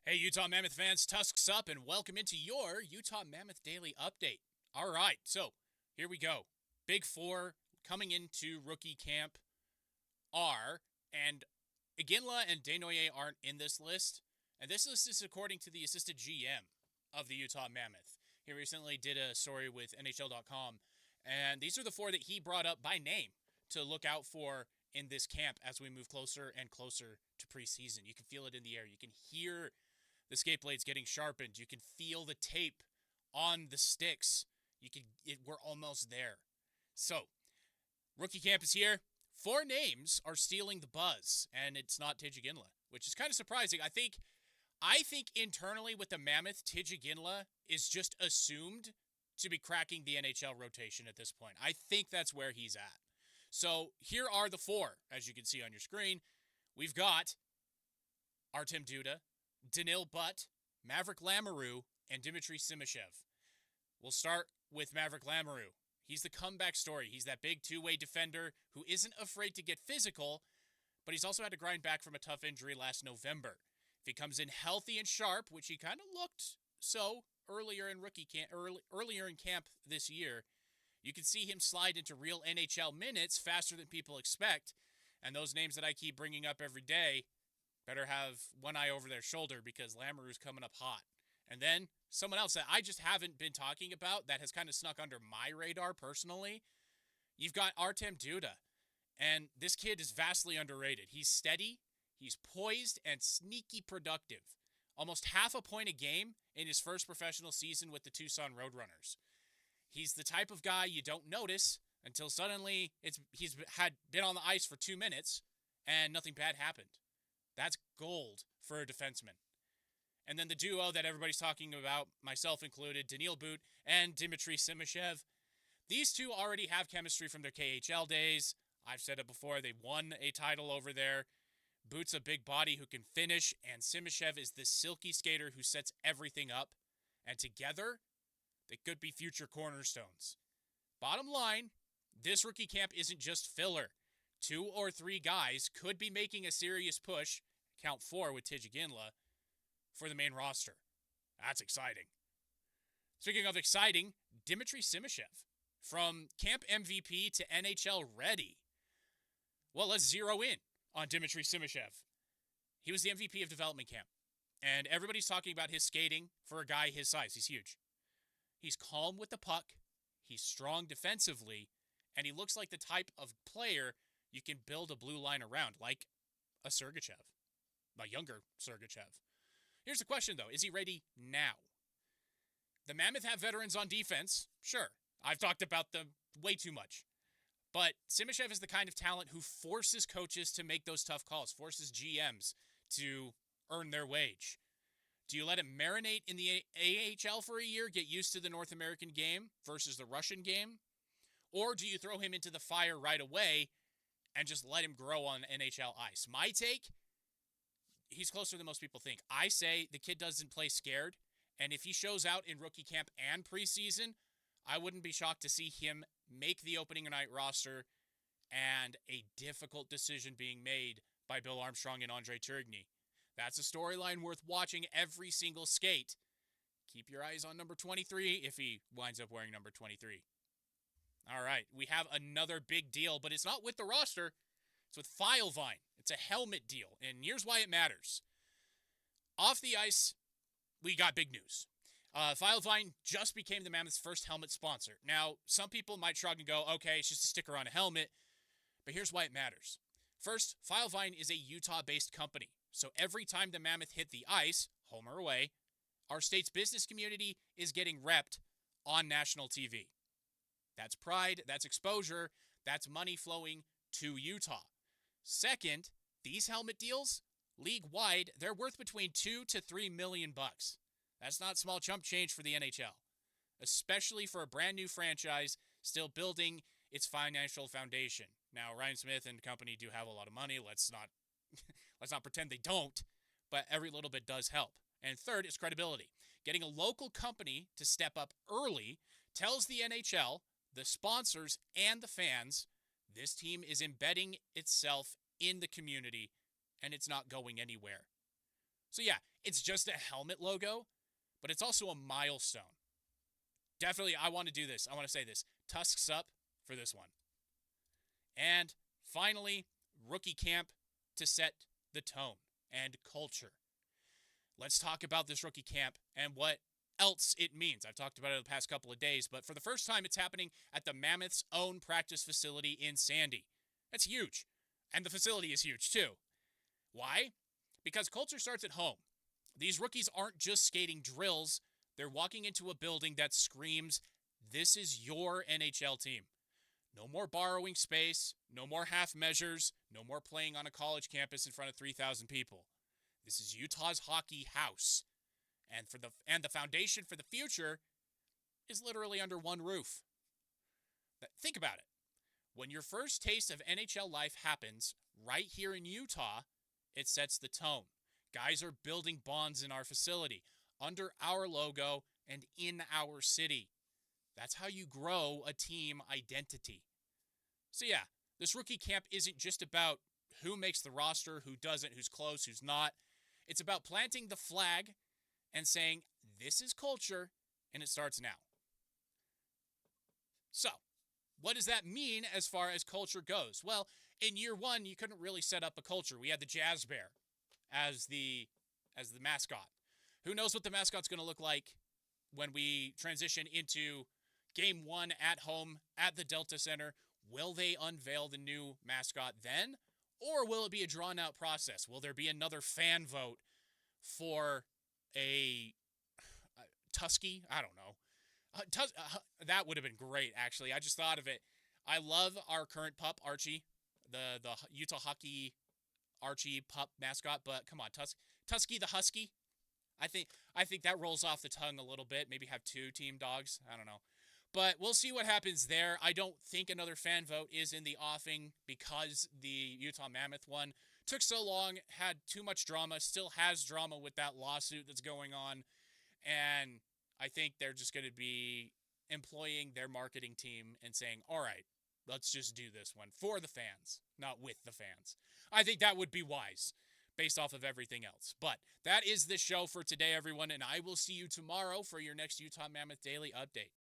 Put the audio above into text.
Hey, Utah Mammoth fans, tusks up, and welcome into your Utah Mammoth Daily update. All right, so here we go. Big four coming into rookie camp are, and Iginla and Desnoyers aren't in this list, and this list is according to the assistant GM of the Utah Mammoth. He recently did a story with NHL.com, and these are the four that he brought up by name to look out for in this camp as we move closer and closer to preseason. You can feel it in the air. You can hear the skate blades getting sharpened. You can feel the tape on the sticks. We're almost there. So, rookie camp is here. Four names are stealing the buzz, and it's not Tej Iginla, which is kind of surprising. I think internally with the Mammoth, Tej Iginla is just assumed to be cracking the NHL rotation at this point. I think that's where he's at. So here are the four, as you can see on your screen. We've got Artem Duda, Danil Butt, Maverick Lamoureux, and Dmitry Simashev. We'll start with Maverick Lamoureux. He's the comeback story. He's that big two-way defender who isn't afraid to get physical, but he's also had to grind back from a tough injury last November. If he comes in healthy and sharp, which he kind of looked so earlier in camp this year, you can see him slide into real NHL minutes faster than people expect. And those names that I keep bringing up every day better have one eye over their shoulder because Lamoureux's coming up hot. And then someone else that I just haven't been talking about that has kind of snuck under my radar personally, you've got Artem Duda. And this kid is vastly underrated. He's steady, he's poised, and sneaky productive. Almost half a point a game in his first professional season with the Tucson Roadrunners. He's the type of guy you don't notice until suddenly he's been on the ice for 2 minutes and nothing bad happened. That's gold for a defenseman. And then the duo that everybody's talking about, myself included, Danil Butt and Dmitry Simashev. These two already have chemistry from their KHL days. I've said it before, they won a title over there. Butt's a big body who can finish, and Simashev is this silky skater who sets everything up. And together, they could be future cornerstones. Bottom line, this rookie camp isn't just filler. 2 or 3 guys could be making a serious push, count 4 with Tej Iginla, for the main roster. That's exciting. Speaking of exciting, Dmitry Simashev. From camp MVP to NHL ready. Well, let's zero in on Dmitry Simashev. He was the MVP of development camp. And everybody's talking about his skating for a guy his size. He's huge. He's calm with the puck. He's strong defensively. And he looks like the type of player you can build a blue line around, like a Sergachev, a younger Sergachev. Here's the question, though. Is he ready now? The Mammoth have veterans on defense. Sure. I've talked about them way too much. But Simashev is the kind of talent who forces coaches to make those tough calls, forces GMs to earn their wage. Do you let him marinate in the AHL for a year, get used to the North American game versus the Russian game? Or do you throw him into the fire right away and just let him grow on NHL ice? My take, he's closer than most people think. I say the kid doesn't play scared, and if he shows out in rookie camp and preseason, I wouldn't be shocked to see him make the opening night roster and a difficult decision being made by Bill Armstrong and Andre Turgeon. That's a storyline worth watching every single skate. Keep your eyes on number 23 if he winds up wearing number 23. All right, we have another big deal, but it's not with the roster. It's with Filevine. It's a helmet deal, and here's why it matters. Off the ice, we got big news. Filevine just became the Mammoth's first helmet sponsor. Now, some people might shrug and go, okay, it's just a sticker on a helmet, but here's why it matters. First, Filevine is a Utah-based company, so every time the Mammoth hit the ice, home or away, our state's business community is getting repped on national TV. That's pride, that's exposure, that's money flowing to Utah. Second, these helmet deals, league-wide, they're worth between $2 to $3 million. That's not small chump change for the NHL, especially for a brand new franchise still building its financial foundation. Now, Ryan Smith and company do have a lot of money. Let's not pretend they don't, but every little bit does help. And third is credibility. Getting a local company to step up early tells the NHL, the sponsors, and the fans this team is embedding itself in the community and it's not going anywhere. So yeah, it's just a helmet logo, but it's also a milestone. Definitely, I want to do this. I want to say this. Tusks up for this one. And finally, rookie camp to set the tone and culture. Let's talk about this rookie camp and what else it means. I've talked about it the past couple of days, but for the first time, it's happening at the Mammoth's own practice facility in Sandy. That's huge. And the facility is huge, too. Why? Because culture starts at home. These rookies aren't just skating drills, they're walking into a building that screams, "This is your NHL team." No more borrowing space, no more half measures, no more playing on a college campus in front of 3,000 people. This is Utah's hockey house. And the foundation for the future is literally under one roof. Think about it. When your first taste of NHL life happens right here in Utah, it sets the tone. Guys are building bonds in our facility, under our logo, and in our city. That's how you grow a team identity. So yeah, this rookie camp isn't just about who makes the roster, who doesn't, who's close, who's not. It's about planting the flag and saying, this is culture, and it starts now. So, what does that mean as far as culture goes? Well, in year one, you couldn't really set up a culture. We had the Jazz Bear as the mascot. Who knows what the mascot's going to look like when we transition into game one at home at the Delta Center? Will they unveil the new mascot then? Or will it be a drawn-out process? Will there be another fan vote for a Tusky? I don't know. That wothat would have been great, actually. I just thought of it. I love our current pup, Archie, the Utah Hockey Archie pup mascot, but come on, Tusky the Husky. I think that rolls off the tongue a little bit. Maybe have two team dogs. I don't know. But we'll see what happens there. I don't think another fan vote is in the offing because the Utah Mammoth one took so long, had too much drama, still has drama with that lawsuit that's going on. And I think they're just going to be employing their marketing team and saying, all right, let's just do this one for the fans, not with the fans. I think that would be wise based off of everything else. But that is the show for today, everyone, and I will see you tomorrow for your next Utah Mammoth Daily update.